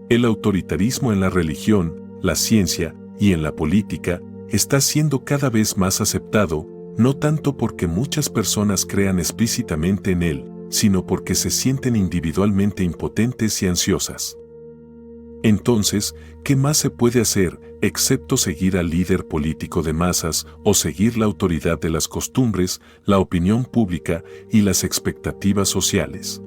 El autoritarismo en la religión, la ciencia y en la política está siendo cada vez más aceptado, no tanto porque muchas personas crean explícitamente en él, sino porque se sienten individualmente impotentes y ansiosas. Entonces, ¿qué más se puede hacer, excepto seguir al líder político de masas o seguir la autoridad de las costumbres, la opinión pública y las expectativas sociales?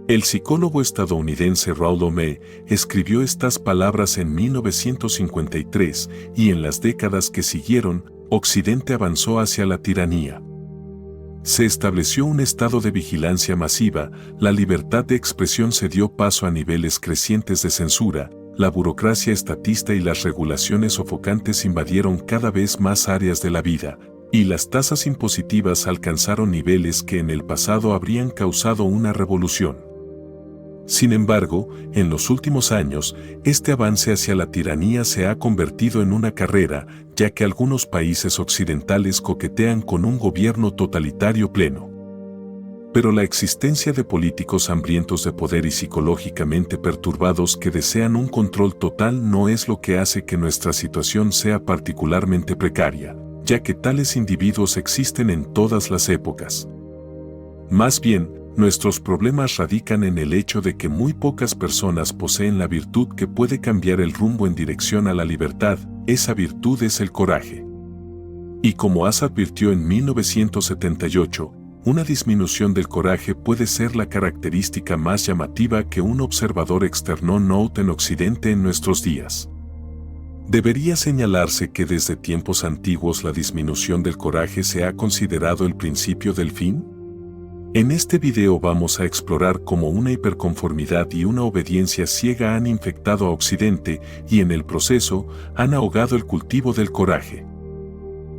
El psicólogo estadounidense Rollo May escribió estas palabras en 1953 y en las décadas que siguieron, Occidente avanzó hacia la tiranía. Se estableció un estado de vigilancia masiva, la libertad de expresión se dio paso a niveles crecientes de censura, la burocracia estatista y las regulaciones sofocantes invadieron cada vez más áreas de la vida, y las tasas impositivas alcanzaron niveles que en el pasado habrían causado una revolución. Sin embargo, en los últimos años, este avance hacia la tiranía se ha convertido en una carrera, ya que algunos países occidentales coquetean con un gobierno totalitario pleno. Pero la existencia de políticos hambrientos de poder y psicológicamente perturbados que desean un control total no es lo que hace que nuestra situación sea particularmente precaria, ya que tales individuos existen en todas las épocas. Más bien, nuestros problemas radican en el hecho de que muy pocas personas poseen la virtud que puede cambiar el rumbo en dirección a la libertad. Esa virtud es el coraje. Y como Haas advirtió en 1978, una disminución del coraje puede ser la característica más llamativa que un observador externo nota en Occidente en nuestros días. Debería señalarse que desde tiempos antiguos la disminución del coraje se ha considerado el principio del fin. En este video vamos a explorar cómo una hiperconformidad y una obediencia ciega han infectado a Occidente y en el proceso han ahogado el cultivo del coraje.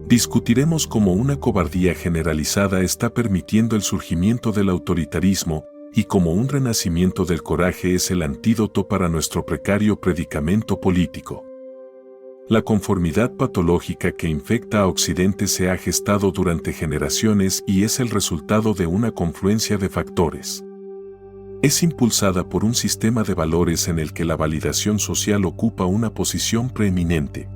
Discutiremos cómo una cobardía generalizada está permitiendo el surgimiento del autoritarismo y cómo un renacimiento del coraje es el antídoto para nuestro precario predicamento político. La conformidad patológica que infecta a Occidente se ha gestado durante generaciones y es el resultado de una confluencia de factores. Es impulsada por un sistema de valores en el que la validación social ocupa una posición preeminente.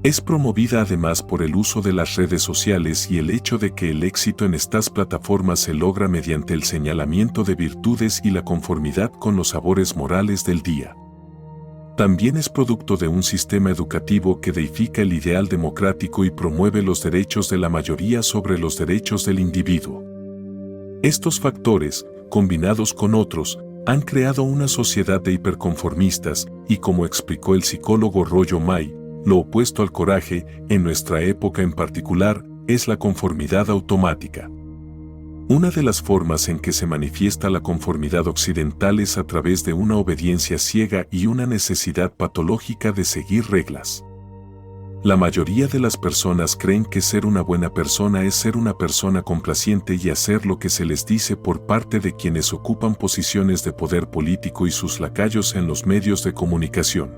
Es promovida además por el uso de las redes sociales y el hecho de que el éxito en estas plataformas se logra mediante el señalamiento de virtudes y la conformidad con los sabores morales del día. También es producto de un sistema educativo que deifica el ideal democrático y promueve los derechos de la mayoría sobre los derechos del individuo. Estos factores, combinados con otros, han creado una sociedad de hiperconformistas y, como explicó el psicólogo Rollo May, lo opuesto al coraje, en nuestra época en particular, es la conformidad automática. Una de las formas en que se manifiesta la conformidad occidental es a través de una obediencia ciega y una necesidad patológica de seguir reglas. La mayoría de las personas creen que ser una buena persona es ser una persona complaciente y hacer lo que se les dice por parte de quienes ocupan posiciones de poder político y sus lacayos en los medios de comunicación.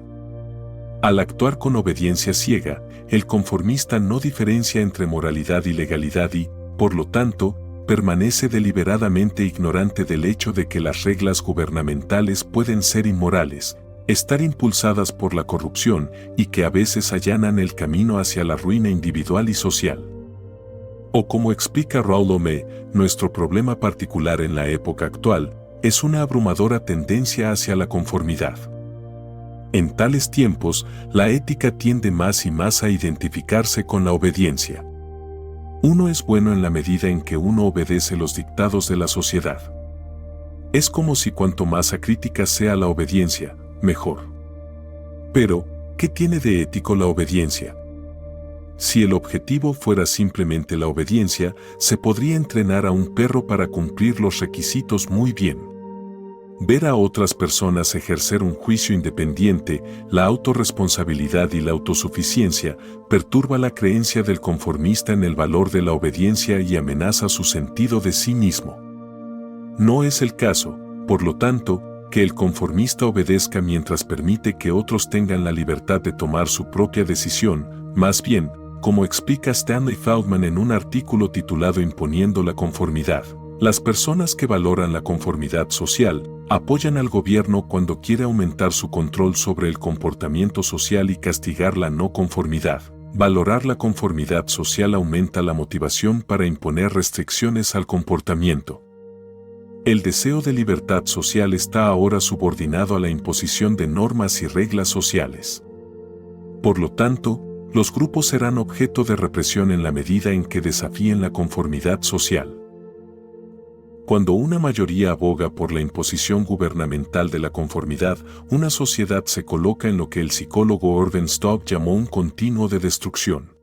Al actuar con obediencia ciega, el conformista no diferencia entre moralidad y legalidad y, por lo tanto, permanece deliberadamente ignorante del hecho de que las reglas gubernamentales pueden ser inmorales, estar impulsadas por la corrupción y que a veces allanan el camino hacia la ruina individual y social. O como explica Rollo May, nuestro problema particular en la época actual es una abrumadora tendencia hacia la conformidad. En tales tiempos, la ética tiende más y más a identificarse con la obediencia. Uno es bueno en la medida en que uno obedece los dictados de la sociedad. Es como si cuanto más acrítica sea la obediencia, mejor. Pero, ¿qué tiene de ético la obediencia? Si el objetivo fuera simplemente la obediencia, se podría entrenar a un perro para cumplir los requisitos muy bien. Ver a otras personas ejercer un juicio independiente, la autorresponsabilidad y la autosuficiencia, perturba la creencia del conformista en el valor de la obediencia y amenaza su sentido de sí mismo. No es el caso, por lo tanto, que el conformista obedezca mientras permite que otros tengan la libertad de tomar su propia decisión, más bien, como explica Stanley Feldman en un artículo titulado Imponiendo la conformidad. Las personas que valoran la conformidad social, Apoyan al gobierno cuando quiere aumentar su control sobre el comportamiento social y castigar la no conformidad. Valorar la conformidad social aumenta la motivación para imponer restricciones al comportamiento. El deseo de libertad social está ahora subordinado a la imposición de normas y reglas sociales. Por lo tanto, los grupos serán objeto de represión en la medida en que desafíen la conformidad social. Cuando una mayoría aboga por la imposición gubernamental de la conformidad, una sociedad se coloca en lo que el psicólogo Orden Stobb llamó un continuo de destrucción.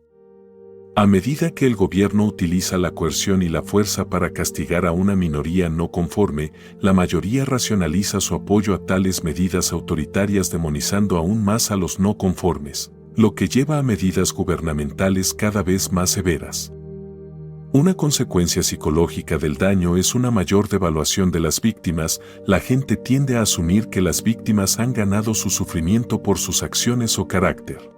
A medida que el gobierno utiliza la coerción y la fuerza para castigar a una minoría no conforme, la mayoría racionaliza su apoyo a tales medidas autoritarias demonizando aún más a los no conformes, lo que lleva a medidas gubernamentales cada vez más severas. Una consecuencia psicológica del daño es una mayor devaluación de las víctimas. La gente tiende a asumir que las víctimas han ganado su sufrimiento por sus acciones o carácter.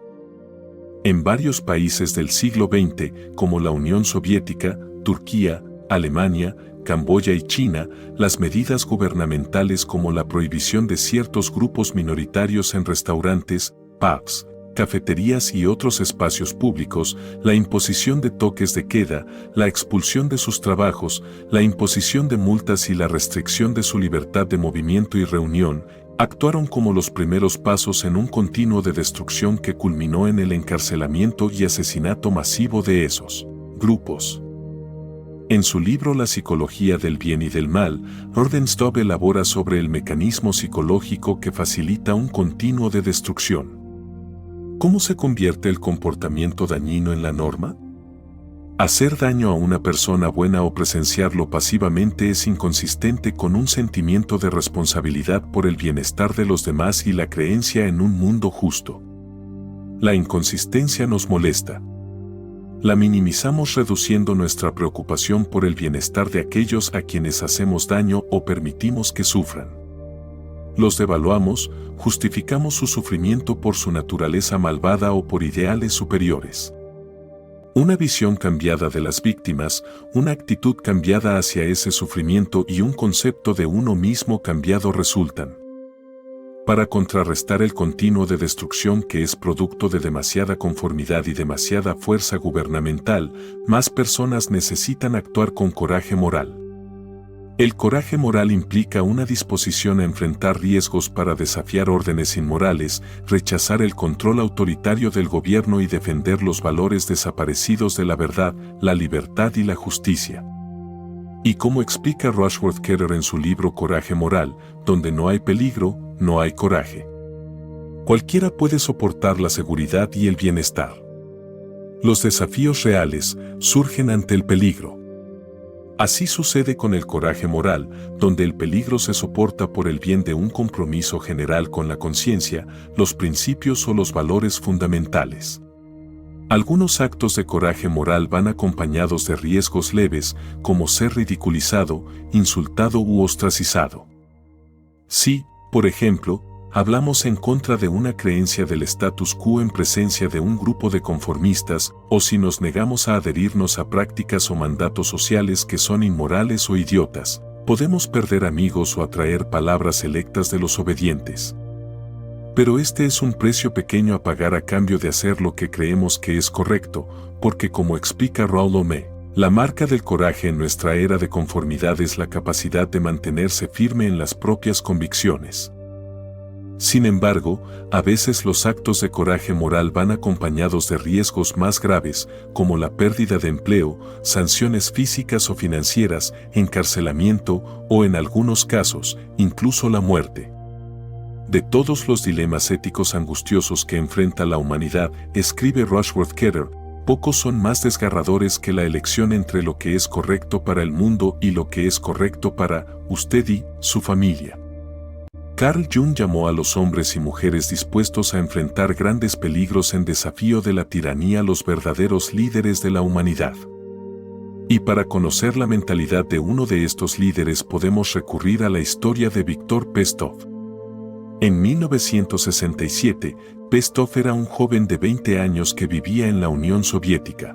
En varios países del siglo XX, como la Unión Soviética, Turquía, Alemania, Camboya y China, las medidas gubernamentales como la prohibición de ciertos grupos minoritarios en restaurantes, pubs, cafeterías y otros espacios públicos, la imposición de toques de queda, la expulsión de sus trabajos, la imposición de multas y la restricción de su libertad de movimiento y reunión, actuaron como los primeros pasos en un continuo de destrucción que culminó en el encarcelamiento y asesinato masivo de esos grupos. En su libro La psicología del bien y del mal, Orden Stobb elabora sobre el mecanismo psicológico que facilita un continuo de destrucción. ¿Cómo se convierte el comportamiento dañino en la norma? Hacer daño a una persona buena o presenciarlo pasivamente es inconsistente con un sentimiento de responsabilidad por el bienestar de los demás y la creencia en un mundo justo. La inconsistencia nos molesta. La minimizamos reduciendo nuestra preocupación por el bienestar de aquellos a quienes hacemos daño o permitimos que sufran. Los devaluamos, justificamos su sufrimiento por su naturaleza malvada o por ideales superiores. Una visión cambiada de las víctimas, una actitud cambiada hacia ese sufrimiento y un concepto de uno mismo cambiado resultan. Para contrarrestar el continuo de destrucción que es producto de demasiada conformidad y demasiada fuerza gubernamental, más personas necesitan actuar con coraje moral. El coraje moral implica una disposición a enfrentar riesgos para desafiar órdenes inmorales, rechazar el control autoritario del gobierno y defender los valores desaparecidos de la verdad, la libertad y la justicia. Y como explica Rushworth Keller en su libro Coraje Moral, donde no hay peligro, no hay coraje. Cualquiera puede soportar la seguridad y el bienestar. Los desafíos reales surgen ante el peligro. Así sucede con el coraje moral, donde el peligro se soporta por el bien de un compromiso general con la conciencia, los principios o los valores fundamentales. Algunos actos de coraje moral van acompañados de riesgos leves, como ser ridiculizado, insultado u ostracizado. Si, por ejemplo, hablamos en contra de una creencia del status quo en presencia de un grupo de conformistas, o si nos negamos a adherirnos a prácticas o mandatos sociales que son inmorales o idiotas, podemos perder amigos o atraer palabras selectas de los obedientes. Pero este es un precio pequeño a pagar a cambio de hacer lo que creemos que es correcto, porque como explica Rollo May, la marca del coraje en nuestra era de conformidad es la capacidad de mantenerse firme en las propias convicciones. Sin embargo, a veces los actos de coraje moral van acompañados de riesgos más graves, como la pérdida de empleo, sanciones físicas o financieras, encarcelamiento o, en algunos casos, incluso la muerte. De todos los dilemas éticos angustiosos que enfrenta la humanidad, escribe Rushworth Keller, pocos son más desgarradores que la elección entre lo que es correcto para el mundo y lo que es correcto para usted y su familia. Carl Jung llamó a los hombres y mujeres dispuestos a enfrentar grandes peligros en desafío de la tiranía los verdaderos líderes de la humanidad. Y para conocer la mentalidad de uno de estos líderes podemos recurrir a la historia de Viktor Pestov. En 1967, Pestov era un joven de 20 años que vivía en la Unión Soviética.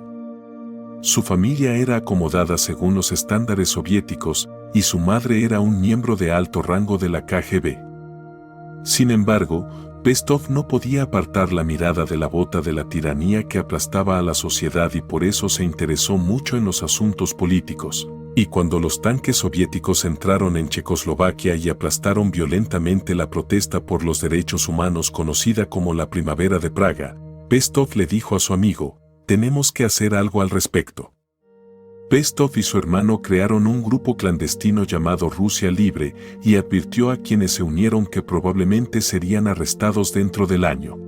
Su familia era acomodada según los estándares soviéticos y su madre era un miembro de alto rango de la KGB. Sin embargo, Pestov no podía apartar la mirada de la bota de la tiranía que aplastaba a la sociedad y por eso se interesó mucho en los asuntos políticos. Y cuando los tanques soviéticos entraron en Checoslovaquia y aplastaron violentamente la protesta por los derechos humanos conocida como la Primavera de Praga, Pestov le dijo a su amigo, «Tenemos que hacer algo al respecto». Pestov y su hermano crearon un grupo clandestino llamado Rusia Libre y advirtió a quienes se unieron que probablemente serían arrestados dentro del año.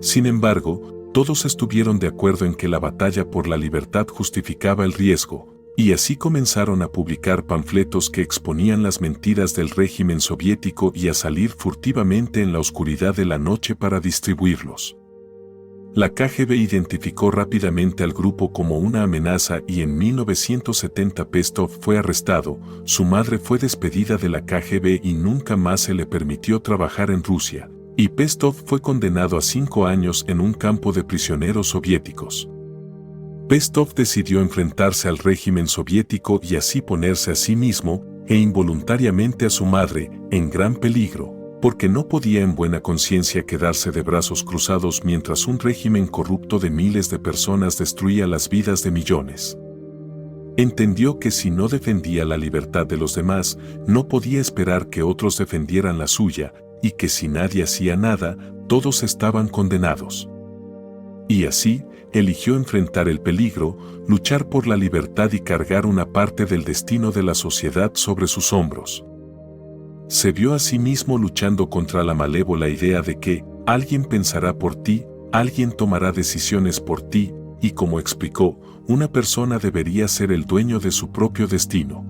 Sin embargo, todos estuvieron de acuerdo en que la batalla por la libertad justificaba el riesgo, y así comenzaron a publicar panfletos que exponían las mentiras del régimen soviético y a salir furtivamente en la oscuridad de la noche para distribuirlos. La KGB identificó rápidamente al grupo como una amenaza y en 1970 Pestov fue arrestado, su madre fue despedida de la KGB y nunca más se le permitió trabajar en Rusia, y Pestov fue condenado a 5 años en un campo de prisioneros soviéticos. Pestov decidió enfrentarse al régimen soviético y así ponerse a sí mismo e involuntariamente a su madre en gran peligro, porque no podía en buena conciencia quedarse de brazos cruzados mientras un régimen corrupto de miles de personas destruía las vidas de millones. Entendió que si no defendía la libertad de los demás, no podía esperar que otros defendieran la suya, y que si nadie hacía nada, todos estaban condenados. Y así, eligió enfrentar el peligro, luchar por la libertad y cargar una parte del destino de la sociedad sobre sus hombros. Se vio a sí mismo luchando contra la malévola idea de que alguien pensará por ti, alguien tomará decisiones por ti, y como explicó, una persona debería ser el dueño de su propio destino.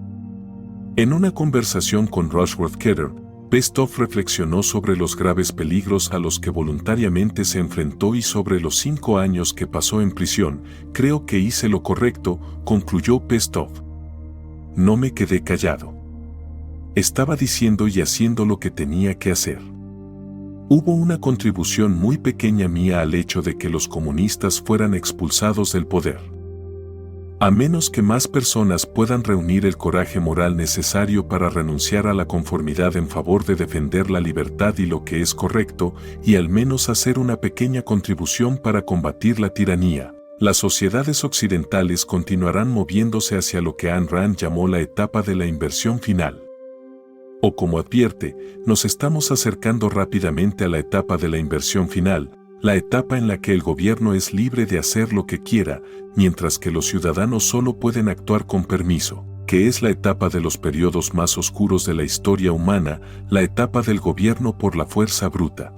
En una conversación con Rushworth Keller, Pestov reflexionó sobre los graves peligros a los que voluntariamente se enfrentó y sobre los 5 años que pasó en prisión. Creo que hice lo correcto, concluyó Pestov. No me quedé callado. Estaba diciendo y haciendo lo que tenía que hacer. Hubo una contribución muy pequeña mía al hecho de que los comunistas fueran expulsados del poder. A menos que más personas puedan reunir el coraje moral necesario para renunciar a la conformidad en favor de defender la libertad y lo que es correcto, y al menos hacer una pequeña contribución para combatir la tiranía, las sociedades occidentales continuarán moviéndose hacia lo que Ayn Rand llamó la etapa de la inversión final. O como advierte, nos estamos acercando rápidamente a la etapa de la inversión final, la etapa en la que el gobierno es libre de hacer lo que quiera, mientras que los ciudadanos solo pueden actuar con permiso, que es la etapa de los periodos más oscuros de la historia humana, la etapa del gobierno por la fuerza bruta.